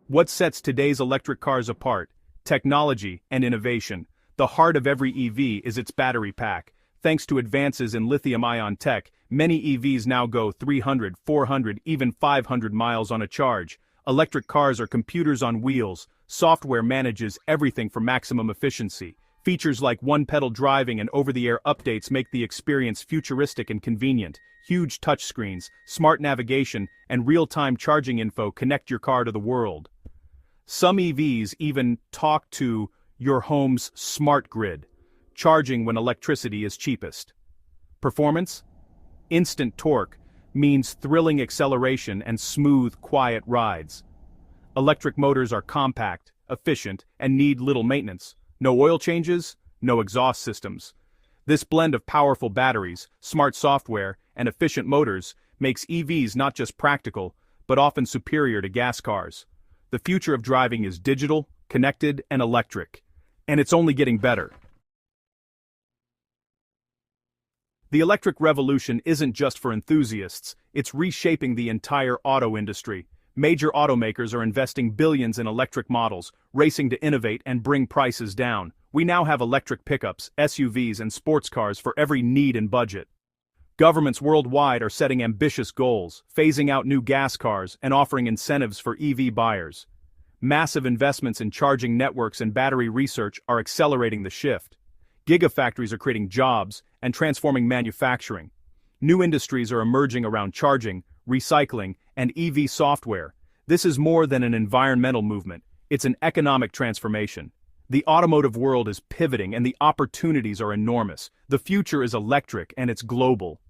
What sets today's electric cars apart? Technology and innovation. The heart of every EV is its battery pack. Thanks to advances in lithium-ion tech, many EVs now go 300, 400, even 500 miles on a charge. Electric cars are computers on wheels. Software manages everything for maximum efficiency. Features like one-pedal driving and over-the-air updates make the experience futuristic and convenient. Huge touchscreens, smart navigation, and real-time charging info connect your car to the world. Some EVs even talk to your home's smart grid, charging when electricity is cheapest. Performance? Instant torque means thrilling acceleration and smooth, quiet rides. Electric motors are compact, efficient, and need little maintenance. No oil changes, no exhaust systems. This blend of powerful batteries, smart software, and efficient motors makes EVs not just practical, but often superior to gas cars. The future of driving is digital, connected, and electric. And it's only getting better. The electric revolution isn't just for enthusiasts, it's reshaping the entire auto industry. Major automakers are investing billions in electric models, racing to innovate and bring prices down. We now have electric pickups, SUVs, and sports cars for every need and budget. Governments worldwide are setting ambitious goals, phasing out new gas cars and offering incentives for EV buyers. Massive investments in charging networks and battery research are accelerating the shift. Gigafactories are creating jobs and transforming manufacturing. New industries are emerging around charging, recycling, and EV software. This is more than an environmental movement, it's an economic transformation. The automotive world is pivoting and the opportunities are enormous. The future is electric and it's global.